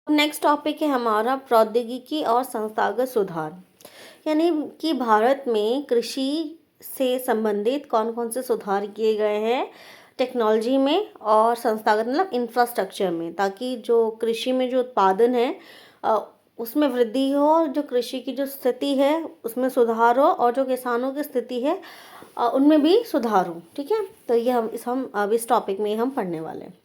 Next topic है हमारा प्रौद्योगिकी और संस्थागत सुधार। यानी कि भारत में कृषि से संबंधित कौन कौन से सुधार किए गए हैं टेक्नोलॉजी में और संस्थागत मतलब इंफ्रास्ट्रक्चर में, ताकि जो कृषि में जो उत्पादन है अ, उसमें वृद्धि हो, और जो कृषि की जो स्थिति है उसमें सुधार हो, और जो किसानों की स्थिति है उनमें भी सुधार हो। ठीक है, तो ये हम अब इस टॉपिक में हम पढ़ने वाले हैं।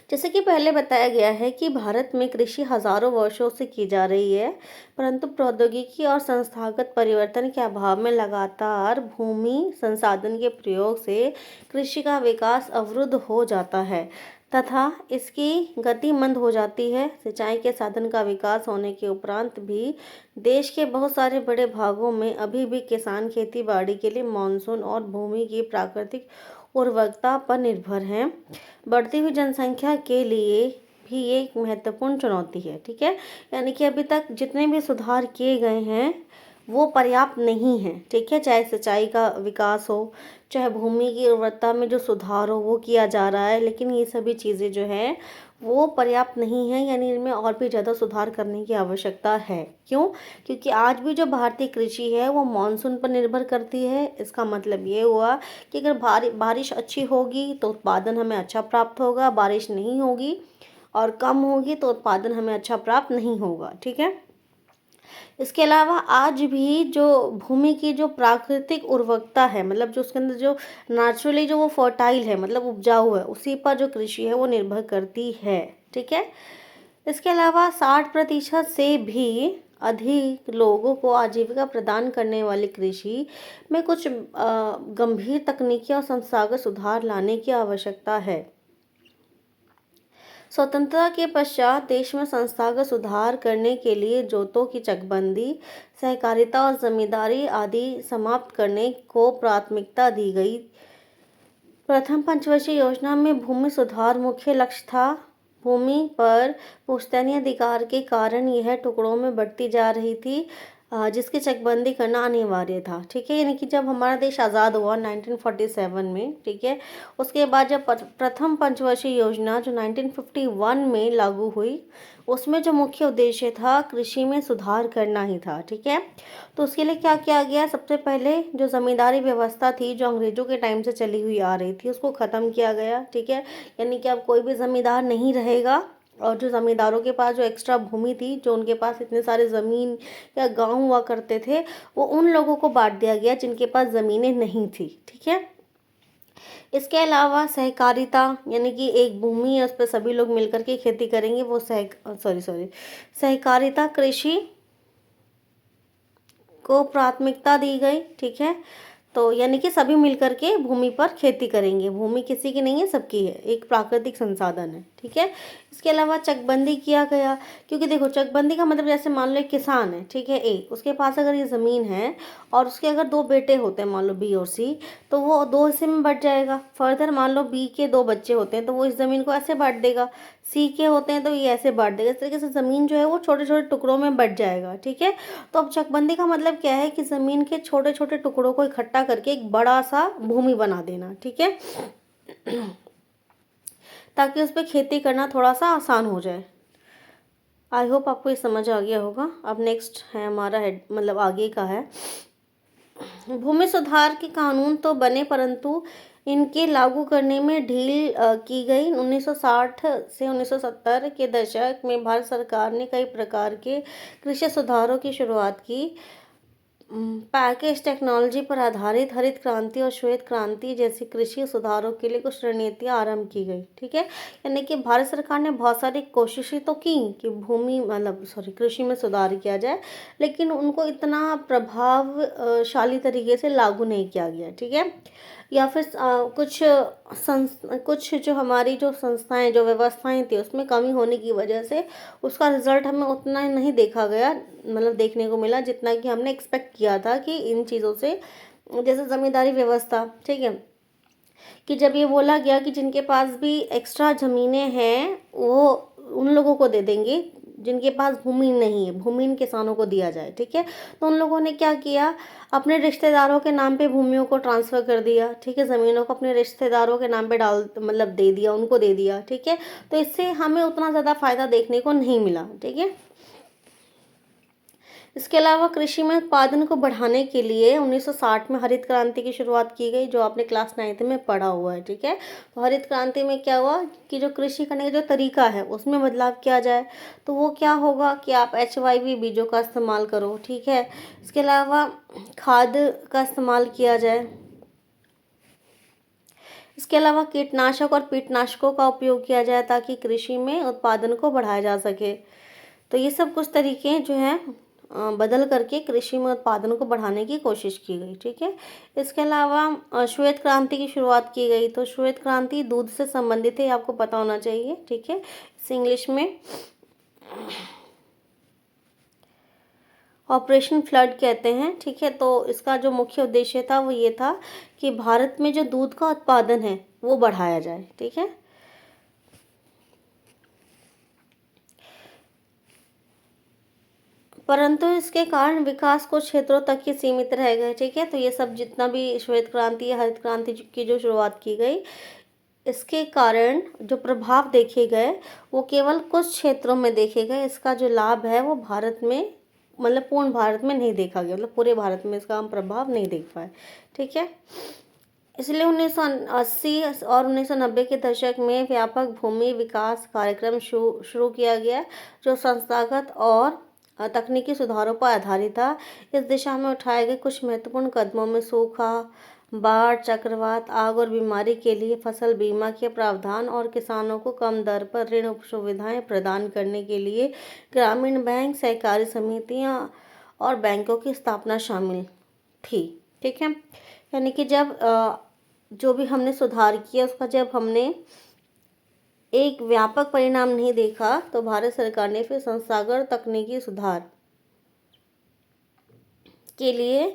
जैसे कि पहले बताया गया है कि भारत में कृषि हजारों वर्षों से की जा रही है, परंतु प्रौद्योगिकी और संस्थागत परिवर्तन के अभाव में लगातार भूमि संसाधन के प्रयोग से कृषि का विकास अवरुद्ध हो जाता है तथा इसकी गति मंद हो जाती है। सिंचाई के साधन का विकास होने के उपरांत भी देश के बहुत सारे बड़े भागों में अभी भी किसान खेती बाड़ी के लिए मानसून और भूमि की प्राकृतिक उर्वरकता पर निर्भर हैं। बढ़ती हुई जनसंख्या के लिए भी ये एक महत्वपूर्ण चुनौती है। ठीक है, यानी कि अभी तक जितने भी सुधार किए गए हैं वो पर्याप्त नहीं है। ठीक है, चाहे सिंचाई का विकास हो, चाहे भूमि की उर्वरता में जो सुधार हो वो किया जा रहा है, लेकिन ये सभी चीज़ें जो है वो पर्याप्त नहीं है। यानी इनमें और भी ज़्यादा सुधार करने की आवश्यकता है। क्यों? क्योंकि आज भी जो भारतीय कृषि है वो मानसून पर निर्भर करती है। इसका मतलब ये हुआ कि अगर बारिश अच्छी होगी तो उत्पादन हमें अच्छा प्राप्त होगा, बारिश नहीं होगी और कम होगी तो उत्पादन हमें अच्छा प्राप्त नहीं होगा। ठीक है, इसके अलावा आज भी जो भूमि की जो प्राकृतिक उर्वरकता है, मतलब जो उसके अंदर जो नेचुरली जो वो फर्टाइल है, मतलब उपजाऊ है, उसी पर जो कृषि है वो निर्भर करती है। ठीक है, इसके अलावा 60% से भी अधिक लोगों को आजीविका प्रदान करने वाली कृषि में कुछ गंभीर तकनीकी और संस्थागत सुधार लाने की आवश्यकता है। स्वतंत्रता के पश्चात देश में संस्थागत सुधार करने के लिए जोतों की चकबंदी, सहकारिता और जमींदारी आदि समाप्त करने को प्राथमिकता दी गई। प्रथम पंचवर्षीय योजना में भूमि सुधार मुख्य लक्ष्य था। भूमि पर पुश्तैनी अधिकार के कारण यह टुकड़ों में बढ़ती जा रही थी, जिसकी चकबंदी करना अनिवार्य था। ठीक है, यानी कि जब हमारा देश आज़ाद हुआ 1947 में, ठीक है, उसके बाद जब प्रथम पंचवर्षीय योजना जो 1951 में लागू हुई, उसमें जो मुख्य उद्देश्य था कृषि में सुधार करना ही था। ठीक है, तो उसके लिए क्या किया गया? सबसे पहले जो ज़मींदारी व्यवस्था थी जो अंग्रेज़ों के टाइम से चली हुई आ रही थी उसको ख़त्म किया गया। ठीक है, यानी कि अब कोई भी ज़मींदार नहीं रहेगा, और जो ज़मींदारों के पास जो एक्स्ट्रा भूमि थी, जो उनके पास इतने सारे ज़मीन या गाँव हुआ करते थे, वो उन लोगों को बांट दिया गया जिनके पास ज़मीनें नहीं थी। ठीक है, इसके अलावा सहकारिता, यानी कि एक भूमि है उस पर सभी लोग मिलकर के खेती करेंगे, वो सहकारिता कृषि को प्राथमिकता दी गई। ठीक है, तो यानी कि सभी मिलकर के भूमि पर खेती करेंगे। भूमि किसी की नहीं है, सबकी है, एक प्राकृतिक संसाधन है। ठीक है, इसके अलावा चकबंदी किया गया, क्योंकि देखो चकबंदी का मतलब जैसे मान लो एक किसान है, ठीक है, ए उसके पास अगर ये ज़मीन है और उसके अगर दो बेटे होते हैं, मान लो बी और सी, तो वो दो हिस्से में बट जाएगा। फर्दर मान लो बी के दो बच्चे होते हैं तो वो इस ज़मीन को ऐसे बांट देगा, सी के होते हैं तो ये ऐसे बांट देगा। इस तरीके से ज़मीन जो है वो छोटे छोटे टुकड़ों में बट जाएगा। ठीक है, तो अब चकबंदी का मतलब क्या है कि ज़मीन के छोटे छोटे टुकड़ों को इकट्ठा करके एक बड़ा सा भूमि बना देना। ठीक है, ताकि उस पर खेती करना थोड़ा सा आसान हो जाए। आई होप आपको ये समझ आ गया होगा। अब नेक्स्ट है हमारा हेड, मतलब आगे का है, भूमि सुधार के कानून तो बने परंतु इनके लागू करने में ढील की गई। 1960 से 1970 के दशक में भारत सरकार ने कई प्रकार के कृषि सुधारों की शुरुआत की। पैकेज टेक्नोलॉजी पर आधारित हरित क्रांति और श्वेत क्रांति जैसी कृषि सुधारों के लिए कुछ रणनीतियाँ आरंभ की गई। ठीक है, यानी कि भारत सरकार ने बहुत सारी कोशिशें तो की कि भूमि मतलब कृषि में सुधार किया जाए, लेकिन उनको इतना प्रभावशाली तरीके से लागू नहीं किया गया। ठीक है, या फिर कुछ जो हमारी जो संस्थाएं जो व्यवस्थाएं थी उसमें कमी होने की वजह से उसका रिजल्ट हमें उतना नहीं देखा गया, मतलब देखने को मिला जितना कि हमने एक्सपेक्ट किया था कि इन चीज़ों से, जैसे ज़मींदारी व्यवस्था। ठीक है, कि जब ये बोला गया कि जिनके पास भी एक्स्ट्रा ज़मीनें हैं वो उन लोगों को दे देंगे जिनके पास भूमि नहीं है, भूमिहीन किसानों को दिया जाए। ठीक है, तो उन लोगों ने क्या किया, अपने रिश्तेदारों के नाम पे भूमियों को ट्रांसफ़र कर दिया। ठीक है, ज़मीनों को अपने रिश्तेदारों के नाम पे डाल मतलब दे दिया, उनको दे दिया। ठीक है, तो इससे हमें उतना ज़्यादा फ़ायदा देखने को नहीं मिला। ठीक है, इसके अलावा कृषि में उत्पादन को बढ़ाने के लिए 1960 में हरित क्रांति की शुरुआत की गई, जो आपने क्लास 9th में पढ़ा हुआ है। ठीक है, तो हरित क्रांति में क्या हुआ कि जो कृषि करने का जो तरीका है उसमें बदलाव किया जाए। तो वो क्या होगा कि आप HYV बीजों का इस्तेमाल करो। ठीक है, इसके अलावा खाद का इस्तेमाल किया जाए। इसके अलावा कीटनाशक और कीटनाशकों का उपयोग किया जाए ताकि कृषि में उत्पादन को बढ़ाया जा सके। तो ये सब कुछ तरीके जो हैं बदल करके कृषि में उत्पादन को बढ़ाने की कोशिश की गई। ठीक है, इसके अलावा श्वेत क्रांति की शुरुआत की गई। तो श्वेत क्रांति दूध से संबंधित है, आपको पता होना चाहिए। ठीक है, इसे इंग्लिश में ऑपरेशन फ्लड कहते हैं। ठीक है, तो इसका जो मुख्य उद्देश्य था वो ये था कि भारत में जो दूध का उत्पादन है वो बढ़ाया जाए। ठीक है, परंतु इसके कारण विकास कुछ क्षेत्रों तक ही सीमित रह गए। ठीक है, तो ये सब जितना भी श्वेत क्रांति या हरित क्रांति की जो शुरुआत की गई, इसके कारण जो प्रभाव देखे गए वो केवल कुछ क्षेत्रों में देखे गए। इसका जो लाभ है वो भारत में मतलब पूर्ण भारत में नहीं देखा गया, मतलब पूरे भारत में इसका हम प्रभाव नहीं देख पाए। ठीक है, इसलिए 1980 और 1990 के दशक में व्यापक भूमि विकास कार्यक्रम शुरू किया गया, जो संस्थागत और तकनीकी सुधारों पर आधारित था। इस दिशा में उठाए गए कुछ महत्वपूर्ण कदमों में सूखा, बाढ़, चक्रवात, आग और बीमारी के लिए फसल बीमा के प्रावधान और किसानों को कम दर पर ऋण सुविधाएं प्रदान करने के लिए ग्रामीण बैंक, सहकारी समितियां और बैंकों की स्थापना शामिल थी। ठीक है, यानी कि जब जो भी हमने सुधार किया उसका जब हमने एक व्यापक परिणाम नहीं देखा तो भारत सरकार ने फिर संस्थागत तकनीकी सुधार के लिए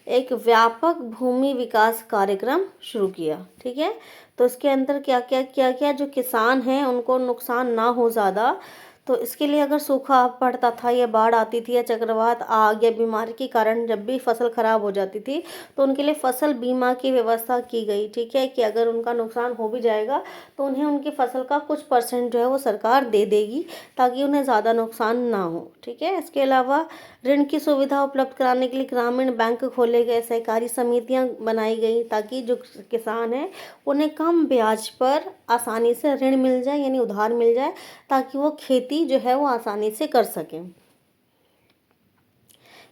एक व्यापक भूमि विकास कार्यक्रम शुरू किया। ठीक है, तो इसके अंदर क्या क्या किया गया, जो किसान हैं उनको नुकसान ना हो ज़्यादा, तो इसके लिए अगर सूखा पड़ता था या बाढ़ आती थी या चक्रवात, आग या बीमारी के कारण जब भी फसल खराब हो जाती थी तो उनके लिए फसल बीमा की व्यवस्था की गई। ठीक है, कि अगर उनका नुकसान हो भी जाएगा तो उन्हें उनकी फसल का कुछ % जो है वो सरकार दे देगी ताकि उन्हें ज़्यादा नुकसान ना हो। ठीक है, इसके अलावा ऋण की सुविधा उपलब्ध कराने के लिए ग्रामीण बैंक खोले गए, सहकारी समितियां बनाई गई ताकि जो किसान हैं उन्हें कम ब्याज पर आसानी से ऋण मिल जाए, यानी उधार मिल जाए, ताकि वो खेती जो है वो आसानी से कर सकें।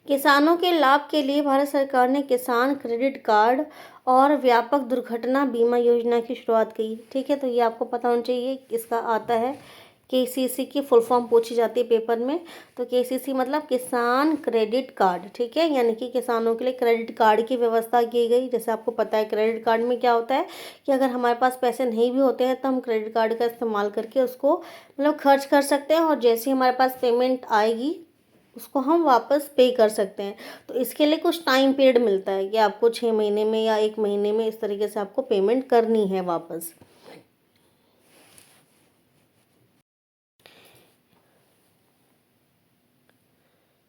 किसानों के लाभ के लिए भारत सरकार ने किसान क्रेडिट कार्ड और व्यापक दुर्घटना बीमा योजना की शुरुआत की। ठीक है, तो ये आपको पता होना चाहिए, इसका आता है KCC की फुल फॉर्म पूछी जाती है पेपर में। तो KCC मतलब किसान क्रेडिट कार्ड। ठीक है, यानी कि किसानों के लिए क्रेडिट कार्ड की व्यवस्था की गई। जैसे आपको पता है क्रेडिट कार्ड में क्या होता है कि अगर हमारे पास पैसे नहीं भी होते हैं तो हम क्रेडिट कार्ड का इस्तेमाल करके उसको मतलब खर्च कर सकते हैं, और जैसे ही हमारे पास पेमेंट आएगी उसको हम वापस पे कर सकते हैं। तो इसके लिए कुछ टाइम पीरियड मिलता है कि आपको 6 महीने में या 1 महीने में इस तरीके से आपको पेमेंट करनी है वापस।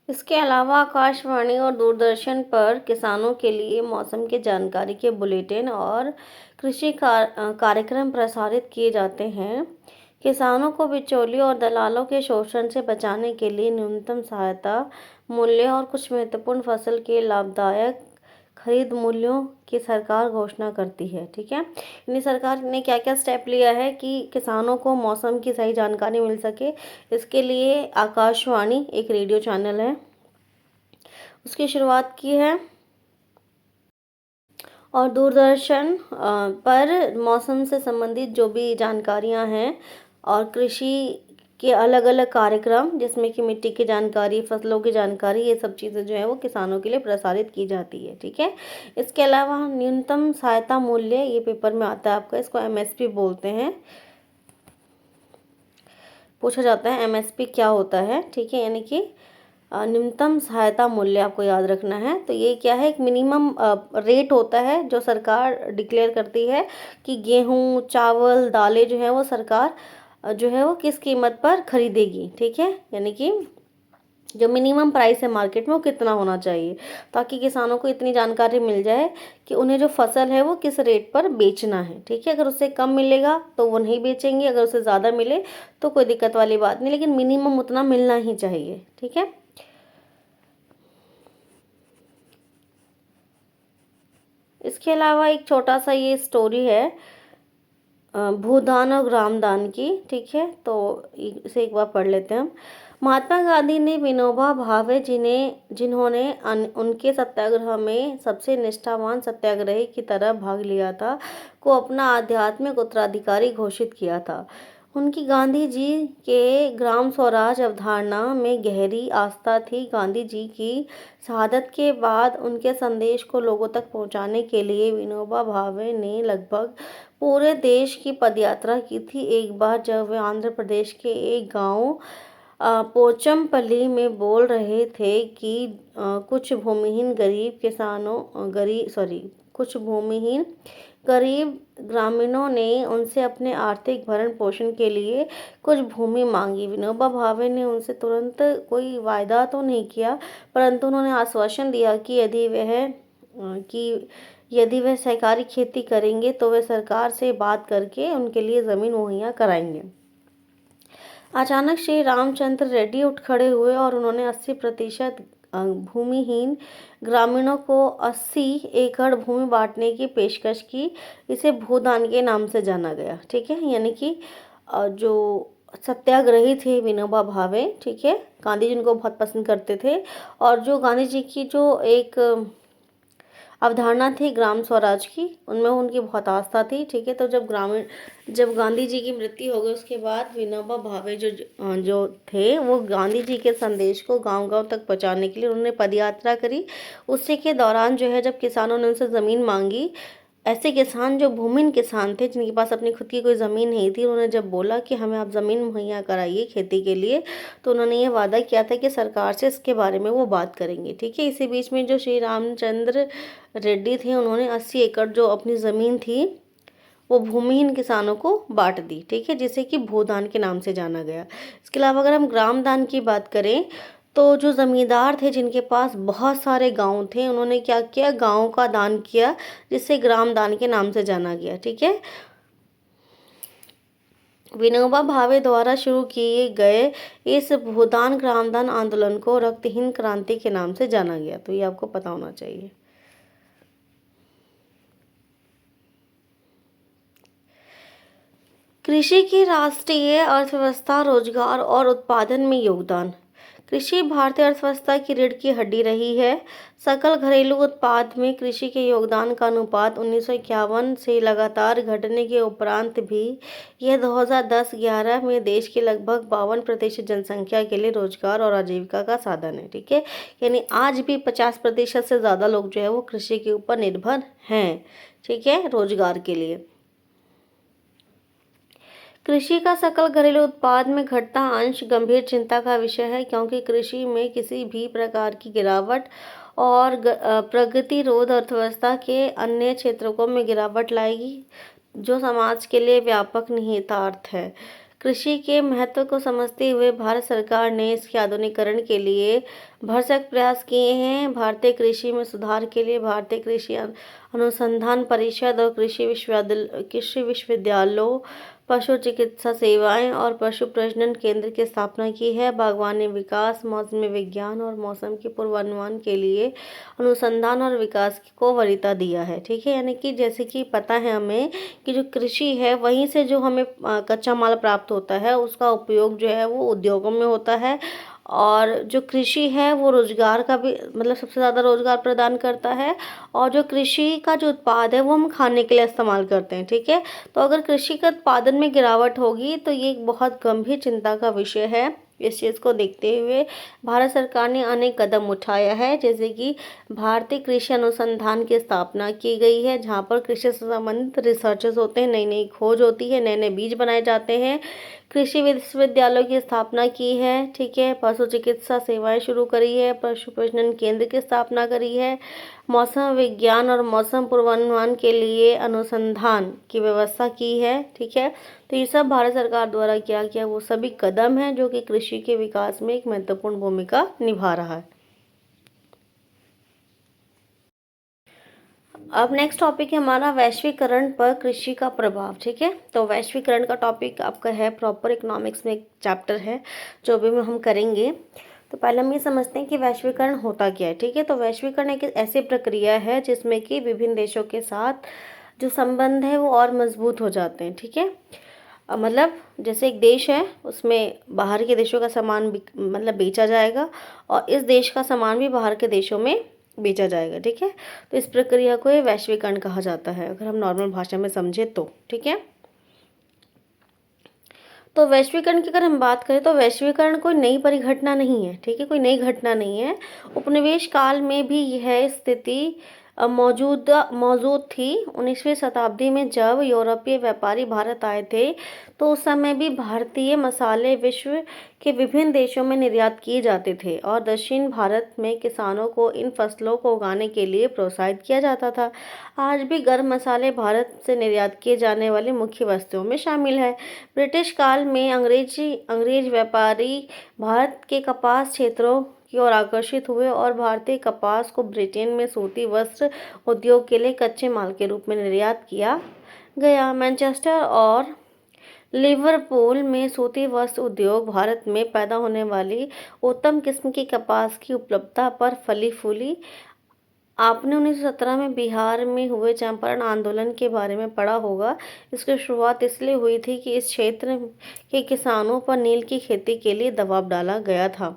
इसके अलावा आकाशवाणी और दूरदर्शन पर किसानों के लिए मौसम की जानकारी के बुलेटिन और कृषि कार्यक्रम प्रसारित किए जाते हैं। किसानों को बिचौलियों और दलालों के शोषण से बचाने के लिए न्यूनतम सहायता मूल्य और कुछ महत्वपूर्ण फसल के लाभदायक खरीद मूल्यों की सरकार घोषणा करती है। ठीक है, यानी सरकार ने क्या क्या स्टेप लिया है कि किसानों को मौसम की सही जानकारी मिल सके। इसके लिए आकाशवाणी एक रेडियो चैनल है, उसकी शुरुआत की है, और दूरदर्शन पर मौसम से संबंधित जो भी जानकारियां हैं और कृषि के अलग अलग कार्यक्रम जिसमें कि मिट्टी की जानकारी, फसलों की जानकारी, ये सब चीज़ें जो है वो किसानों के लिए प्रसारित की जाती है। ठीक है, इसके अलावा न्यूनतम सहायता मूल्य ये पेपर में आता है आपका, इसको MSP बोलते हैं, पूछा जाता है MSP क्या होता है। ठीक है, यानी कि न्यूनतम सहायता मूल्य आपको याद रखना है। तो ये क्या है, एक मिनिमम रेट होता है जो सरकार डिक्लेयर करती है कि गेहूँ, चावल, दालें जो है वो सरकार जो है वो किस कीमत पर खरीदेगी, ठीक है, यानी कि जो मिनिमम प्राइस है मार्केट में वो कितना होना चाहिए, ताकि किसानों को इतनी जानकारी मिल जाए कि उन्हें जो फसल है वो किस रेट पर बेचना है, ठीक है। अगर उससे कम मिलेगा तो वो नहीं बेचेंगे, अगर उससे ज़्यादा मिले तो कोई दिक्कत वाली बात नहीं, लेकिन मिनिमम उतना मिलना ही चाहिए, ठीक है। इसके अलावा एक छोटा सा ये स्टोरी है भूदान और ग्रामदान की, ठीक है, तो इसे एक बार पढ़ लेते हैं हम। महात्मा गांधी ने विनोबा भावे जिन्होंने उनके सत्याग्रह में सबसे निष्ठावान सत्याग्रही की तरह भाग लिया था, को अपना आध्यात्मिक उत्तराधिकारी घोषित किया था। उनकी गांधी जी के ग्राम स्वराज अवधारणा में गहरी आस्था थी। गांधी जी की शहादत के बाद उनके संदेश को लोगों तक पहुंचाने के लिए विनोबा भावे ने लगभग पूरे देश की पदयात्रा की थी। एक बार जब वे आंध्र प्रदेश के एक गांव पोचमपल्ली में बोल रहे थे कि कुछ भूमिहीन गरीब किसानों गरीब सॉरी कुछ भूमिहीन गरीब ग्रामीणों ने उनसे अपने आर्थिक भरण पोषण के लिए कुछ भूमि मांगी। विनोबा भावे ने उनसे तुरंत कोई वायदा तो नहीं किया, परंतु उन्होंने आश्वासन दिया कि यदि वह सहकारी खेती करेंगे तो वे सरकार से बात करके उनके लिए ज़मीन मुहैया कराएंगे। अचानक श्री रामचंद्र रेड्डी उठ खड़े हुए और उन्होंने 80% भूमिहीन ग्रामीणों को 80 एकड़ भूमि बांटने की पेशकश की। इसे भूदान के नाम से जाना गया, ठीक है, यानी कि जो सत्याग्रही थे विनोबा भावे, ठीक है, गांधी जी उनको बहुत पसंद करते थे, और जो गांधी जी की जो एक अवधारणा थी ग्राम स्वराज की, उनमें उनकी बहुत आस्था थी, ठीक है। तो जब गांधी जी की मृत्यु हो गई उसके बाद विनोबा भावे जो थे वो गांधी जी के संदेश को गांव-गांव तक पहुंचाने के लिए उन्होंने पदयात्रा करी। उसी के दौरान जो है जब किसानों ने उनसे ज़मीन मांगी, ऐसे किसान जो भूमिहीन किसान थे जिनके पास अपनी खुद की कोई ज़मीन नहीं थी, उन्होंने जब बोला कि हमें आप ज़मीन मुहैया कराइए खेती के लिए, तो उन्होंने ये वादा किया था कि सरकार से इसके बारे में वो बात करेंगे, ठीक है। इसी बीच में जो श्री रामचंद्र रेड्डी थे उन्होंने 80 एकड़ जो अपनी ज़मीन थी वो भूमिहीन किसानों को बांट दी, ठीक है, जिसे कि भूदान के नाम से जाना गया। इसके अलावा अगर हम ग्राम दान की बात करें तो जो ज़मींदार थे जिनके पास बहुत सारे गांव थे, उन्होंने क्या किया, गांव का दान किया, जिसे ग्राम दान के नाम से जाना गया, ठीक है। विनोबा भावे द्वारा शुरू किए गए इस भूदान ग्रामदान आंदोलन को रक्तहीन क्रांति के नाम से जाना गया, तो ये आपको पता होना चाहिए। कृषि की राष्ट्रीय अर्थव्यवस्था, रोजगार और उत्पादन में योगदान। कृषि भारतीय अर्थव्यवस्था की रीढ़ की हड्डी रही है। सकल घरेलू उत्पाद में कृषि के योगदान का अनुपात 1951 से लगातार घटने के उपरांत भी यह 2010-11 में देश की लगभग 52% जनसंख्या के लिए रोजगार और आजीविका का साधन है, ठीक है। यानी आज भी 50% से ज़्यादा लोग जो है वो कृषि के ऊपर निर्भर हैं, ठीक है, रोजगार के लिए। कृषि का सकल घरेलू उत्पाद में घटता अंश गंभीर चिंता का विषय है, क्योंकि कृषि में किसी भी प्रकार की गिरावट और प्रगतिरोध अर्थव्यवस्था के अन्य क्षेत्रों में गिरावट लाएगी, जो समाज के लिए व्यापक निहितार्थ है। कृषि के महत्व को समझते हुए भारत सरकार ने इसके आधुनिकीकरण के लिए भरसक प्रयास किए हैं। भारतीय कृषि में सुधार के लिए भारतीय कृषि अनुसंधान परिषद और कृषि विश्वविद्यालयों, पशु चिकित्सा सेवाएं और पशु प्रजनन केंद्र की स्थापना की है। बागवानी विकास, मौसमी विज्ञान और मौसम के पूर्वानुमान के लिए अनुसंधान और विकास को वरीयता दिया है, ठीक है। यानी कि जैसे कि पता है हमें कि जो कृषि है वहीं से जो हमें कच्चा माल प्राप्त होता है उसका उपयोग जो है वो उद्योगों में होता है, और जो कृषि है वो रोजगार का भी मतलब सबसे ज़्यादा रोजगार प्रदान करता है, और जो कृषि का जो उत्पाद है वो हम खाने के लिए इस्तेमाल करते हैं, ठीक है। तो अगर कृषि के उत्पादन में गिरावट होगी तो ये एक बहुत गंभीर चिंता का विषय है। इस चीज़ को देखते हुए भारत सरकार ने अनेक कदम उठाया है, जैसे कि भारतीय कृषि अनुसंधान की स्थापना की गई है, जहाँ पर कृषि से संबंधित रिसर्चेस होते हैं, नई नई खोज होती है, नए नए बीज बनाए जाते हैं। कृषि विश्वविद्यालयों की स्थापना की है, ठीक है। पशु चिकित्सा सेवाएं शुरू करी है, पशु प्रजनन केंद्र की स्थापना करी है। मौसम विज्ञान और मौसम पूर्वानुमान के लिए अनुसंधान की व्यवस्था की है। ठीक है, तो ये सब भारत सरकार द्वारा क्या किया वो सभी कदम हैं जो कि कृषि के विकास में एक महत्वपूर्ण भूमिका निभा रहा है। अब नेक्स्ट टॉपिक है हमारा वैश्वीकरण पर कृषि का प्रभाव। ठीक है, तो वैश्वीकरण का टॉपिक आपका है प्रॉपर इकोनॉमिक्स में एक चैप्टर है जो भी हम करेंगे। तो पहले हम ये समझते हैं कि वैश्वीकरण होता क्या है। ठीक है, तो वैश्वीकरण एक ऐसी प्रक्रिया है जिसमें कि विभिन्न देशों के साथ जो संबंध है वो और मजबूत हो जाते हैं। ठीक है, मतलब जैसे एक देश है उसमें बाहर के देशों का सामान मतलब बेचा जाएगा और इस देश का सामान भी बाहर के देशों में बेचा जाएगा। ठीक है, तो इस प्रक्रिया को ये वैश्वीकरण कहा जाता है अगर हम नॉर्मल भाषा में समझे तो। ठीक है, तो वैश्वीकरण की अगर हम बात करें तो वैश्वीकरण कोई नई परिघटना नहीं है। ठीक है, कोई नई घटना नहीं है। उपनिवेश काल में भी यह स्थिति मौजूद थी। 19वीं शताब्दी में जब यूरोपीय व्यापारी भारत आए थे तो उस समय भी भारतीय मसाले विश्व के विभिन्न देशों में निर्यात किए जाते थे और दक्षिण भारत में किसानों को इन फसलों को उगाने के लिए प्रोत्साहित किया जाता था। आज भी गर्म मसाले भारत से निर्यात किए जाने वाली मुख्य वस्तुओं में शामिल है। ब्रिटिश काल में अंग्रेज व्यापारी भारत के कपास क्षेत्रों की ओर आकर्षित हुए और भारतीय कपास को ब्रिटेन में सूती वस्त्र उद्योग के लिए कच्चे माल के रूप में निर्यात किया गया। मैनचेस्टर और लिवरपूल में सूती वस्त्र उद्योग भारत में पैदा होने वाली उत्तम किस्म की कपास की उपलब्धता पर फली फूली। आपने 1917 में बिहार में हुए चंपारण आंदोलन के बारे में पढ़ा होगा। इसकी शुरुआत इसलिए हुई थी कि इस क्षेत्र के किसानों पर नील की खेती के लिए दबाव डाला गया था।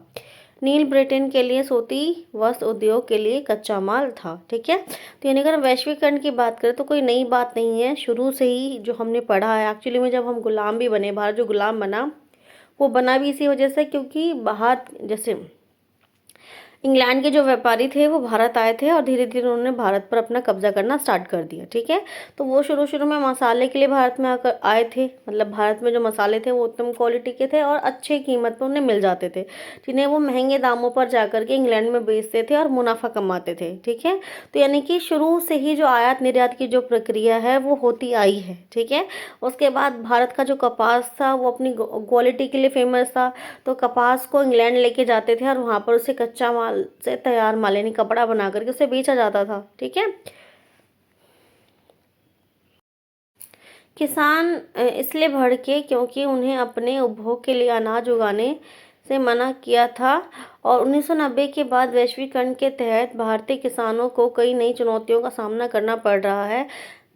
नील ब्रिटेन के लिए सूती वस्त्र उद्योग के लिए कच्चा माल था। ठीक है, तो यानी अगर वैश्वीकरण की बात करें तो कोई नई बात नहीं है, शुरू से ही जो हमने पढ़ा है। एक्चुअली में जब हम गुलाम भी बने, भारत जो गुलाम बना वो बना भी इसी वजह से क्योंकि बाहर जैसे इंग्लैंड के जो व्यापारी थे वो भारत आए थे और धीरे धीरे उन्होंने भारत पर अपना कब्जा करना स्टार्ट कर दिया। ठीक है, तो वो शुरू शुरू में मसाले के लिए भारत में आकर आए थे। मतलब भारत में जो मसाले थे वो उत्तम क्वालिटी के थे और अच्छे कीमत पर उन्हें मिल जाते थे, जिन्हें वो महंगे दामों पर जाकर के इंग्लैंड में बेचते थे और मुनाफा कमाते थे। ठीक है, तो यानी कि शुरू से ही जो आयात निर्यात की जो प्रक्रिया है वो होती आई है। ठीक है, उसके बाद भारत का जो कपास था वो अपनी क्वालिटी के लिए फेमस था, तो कपास को इंग्लैंड लेके जाते थे और वहाँ पर उसे कच्चा माल से तैयार माल यानी कपड़ा बना करके उसे बेचा जाता था। ठीक है, किसान इसलिए भड़के क्योंकि उन्हें अपने उपभोग के लिए अनाज उगाने से मना किया था और 1990 के बाद वैश्वीकरण के तहत भारतीय किसानों को कई नई चुनौतियों का सामना करना पड़ रहा है।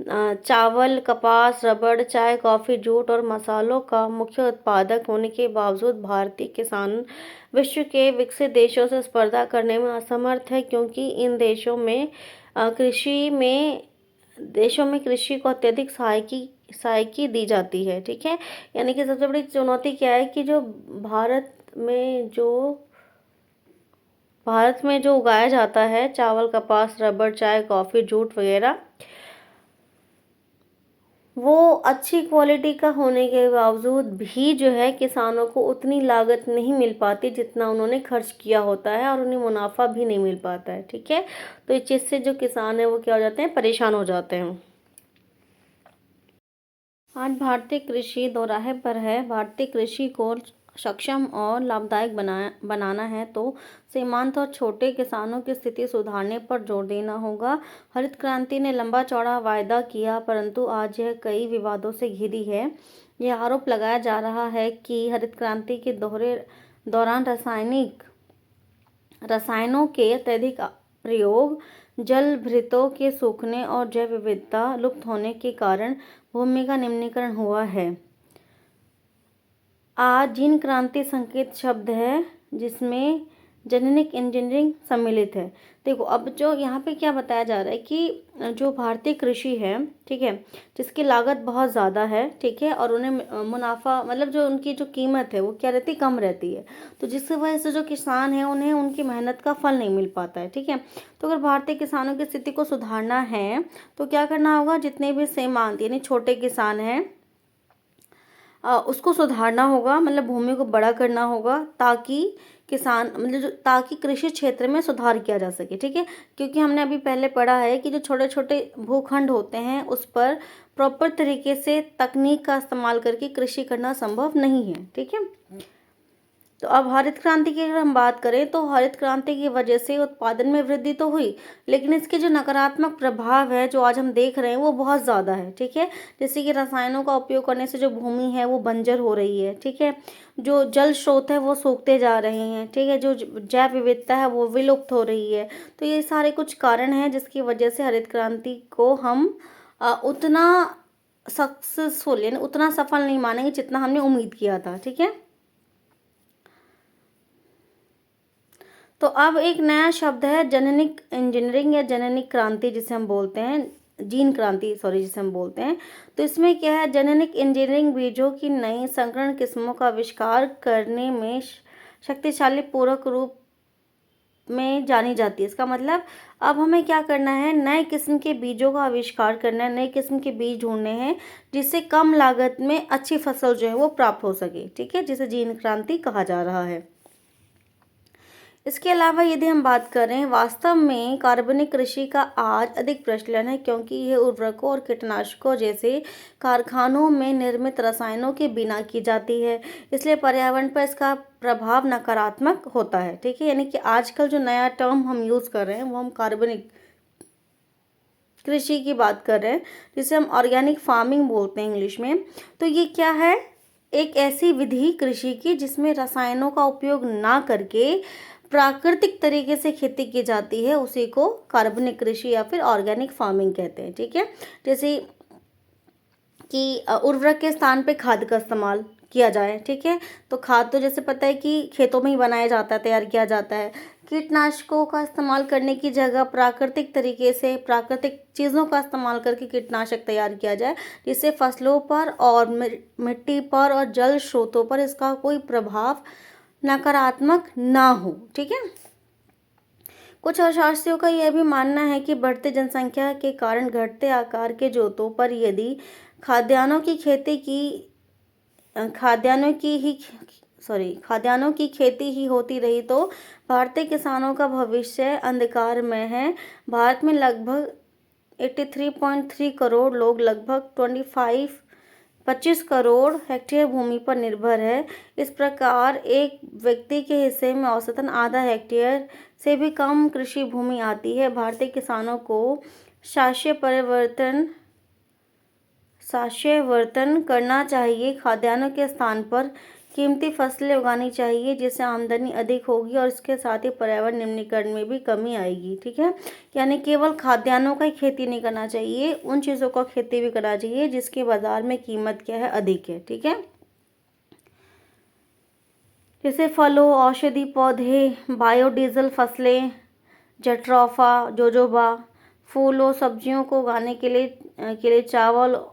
चावल, कपास, रबड़, चाय, कॉफ़ी, जूट और मसालों का मुख्य उत्पादक होने के बावजूद भारतीय किसान विश्व के विकसित देशों से स्पर्धा करने में असमर्थ है क्योंकि इन देशों में कृषि को अत्यधिक सहायकी दी जाती है। ठीक है, यानी कि सबसे बड़ी चुनौती क्या है कि जो भारत में जो उगाया जाता है चावल, कपास, रबड़, चाय, कॉफ़ी, जूट वगैरह, वो अच्छी क्वालिटी का होने के बावजूद भी जो है किसानों को उतनी लागत नहीं मिल पाती जितना उन्होंने खर्च किया होता है और उन्हें मुनाफा भी नहीं मिल पाता है। ठीक है, तो इस चीज़ से जो किसान है वो क्या हो जाते हैं, परेशान हो जाते हैं। आज भारतीय कृषि दोराहे पर है। भारतीय कृषि को सक्षम और लाभदायक बनाना है तो सीमांत और छोटे किसानों की स्थिति सुधारने पर जोर देना होगा। हरित क्रांति ने लंबा चौड़ा वायदा किया परंतु आज यह कई विवादों से घिरी है। यह आरोप लगाया जा रहा है कि हरित क्रांति के दौरान रसायनों के अत्यधिक प्रयोग, जल भृतों के सूखने और जैव विविधता लुप्त होने के कारण भूमि का निम्नीकरण हुआ है। आज जीन क्रांति संकेत शब्द है जिसमें जेनेटिक इंजीनियरिंग सम्मिलित है। देखो अब जो यहाँ पे क्या बताया जा रहा है कि जो भारतीय कृषि है, ठीक है, जिसकी लागत बहुत ज़्यादा है, ठीक है, और उन्हें मुनाफा मतलब जो उनकी जो कीमत है वो क्या रहती, कम रहती है, तो जिसकी वजह से जो किसान है उन्हें उनकी मेहनत का फल नहीं मिल पाता है। ठीक है, तो अगर भारतीय किसानों की स्थिति को सुधारना है तो क्या करना होगा, जितने भी सीमांत यानी छोटे किसान हैं उसको सुधारना होगा, मतलब भूमि को बड़ा करना होगा, ताकि किसान मतलब जो ताकि कृषि क्षेत्र में सुधार किया जा सके, ठीक है। क्योंकि हमने अभी पहले पढ़ा है कि जो छोटे छोटे भूखंड होते हैं उस पर प्रॉपर तरीके से तकनीक का इस्तेमाल करके कृषि करना संभव नहीं है, ठीक है। तो अब हरित क्रांति की अगर हम बात करें तो हरित क्रांति की वजह से उत्पादन में वृद्धि तो हुई, लेकिन इसके जो नकारात्मक प्रभाव है जो आज हम देख रहे हैं वो बहुत ज़्यादा है, ठीक है। जैसे कि रसायनों का उपयोग करने से जो भूमि है वो बंजर हो रही है, ठीक है। जो जल स्रोत है वो सूखते जा रहे हैं, ठीक है। जो जैव विविधता है वो विलुप्त हो रही है। तो ये सारे कुछ कारण हैं जिसकी वजह से हरित क्रांति को हम उतना सक्सेसफुल यानी उतना सफल नहीं मानेंगे जितना हमने उम्मीद किया था, ठीक है। तो अब एक नया शब्द है जेनेटिक इंजीनियरिंग या जेनेटिक क्रांति जिसे हम बोलते हैं, जीन क्रांति सॉरी जिसे हम बोलते हैं। तो इसमें क्या है, जेनेटिक इंजीनियरिंग बीजों की नई संकरण किस्मों का आविष्कार करने में शक्तिशाली पूरक रूप में जानी जाती है। इसका मतलब अब हमें क्या करना है, नए किस्म के बीजों का आविष्कार करना है, नए किस्म के बीज ढूंढने हैं जिससे कम लागत में अच्छी फसल जो है वो प्राप्त हो सके, ठीक है, जिसे जीन क्रांति कहा जा रहा है। इसके अलावा यदि हम बात करें, वास्तव में कार्बनिक कृषि का आज अधिक प्रचलन है क्योंकि यह उर्वरकों और कीटनाशकों जैसे कारखानों में निर्मित रसायनों के बिना की जाती है, इसलिए पर्यावरण पर इसका प्रभाव नकारात्मक होता है, ठीक है। यानी कि आजकल जो नया टर्म हम यूज़ कर रहे हैं वो हम कार्बनिक कृषि की बात कर रहे हैं, जिसे हम ऑर्गेनिक फार्मिंग बोलते हैं इंग्लिश में। तो ये क्या है, एक ऐसी विधि कृषि की जिसमें रसायनों का उपयोग ना करके प्राकृतिक तरीके से खेती की जाती है, उसी को कार्बनिक कृषि या फिर ऑर्गेनिक फार्मिंग कहते हैं, ठीक है। जैसे कि उर्वरक के स्थान पे खाद का इस्तेमाल किया जाए, ठीक है। तो खाद तो जैसे पता है कि खेतों में ही बनाया जाता है, तैयार किया जाता है। कीटनाशकों का इस्तेमाल करने की जगह प्राकृतिक तरीके से प्राकृतिक चीज़ों का इस्तेमाल करके कीटनाशक तैयार किया जाए, जिससे फसलों पर और मिट्टी पर और जल स्रोतों पर इसका कोई प्रभाव नकारात्मक ना हो, ठीक है। कुछ अर्थशास्त्रियों का यह भी मानना है कि बढ़ती जनसंख्या के कारण घटते आकार के जोतों पर यदि खाद्यान्नों की खेती की खाद्यान्नों की खेती ही होती रही तो भारतीय किसानों का भविष्य अंधकार में है। भारत में लगभग 83.3 करोड़ लोग लगभग 25 करोड़ हेक्टेयर भूमि पर निर्भर है। इस प्रकार एक व्यक्ति के हिस्से में औसतन आधा हेक्टेयर से भी कम कृषि भूमि आती है। भारतीय किसानों को शास्यवर्तन करना चाहिए, खाद्यान्नों के स्थान पर कीमती फसलें उगानी चाहिए जिससे आमदनी अधिक होगी और इसके साथ ही पर्यावरण निम्नीकरण में भी कमी आएगी, ठीक है। यानी केवल खाद्यान्नों का ही खेती नहीं करना चाहिए, उन चीज़ों का खेती भी करना चाहिए जिसके बाजार में कीमत क्या है, अधिक है, ठीक है। जैसे फलों, औषधि पौधे, बायोडीजल फसलें, जट्रोफा, जोजोबा, फूलों सब्जियों को उगाने के लिए चावल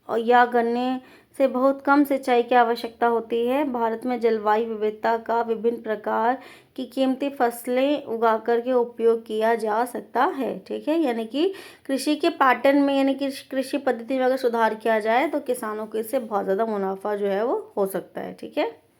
या गन्ने से बहुत कम सिंचाई की आवश्यकता होती है। भारत में जलवायु विविधता का विभिन्न प्रकार की कीमती फसलें उगा करके उपयोग किया जा सकता है, ठीक है। यानी कि कृषि के पैटर्न में यानी कि कृषि पद्धति में अगर सुधार किया जाए तो किसानों को इससे बहुत ज़्यादा मुनाफा जो है वो हो सकता है, ठीक है।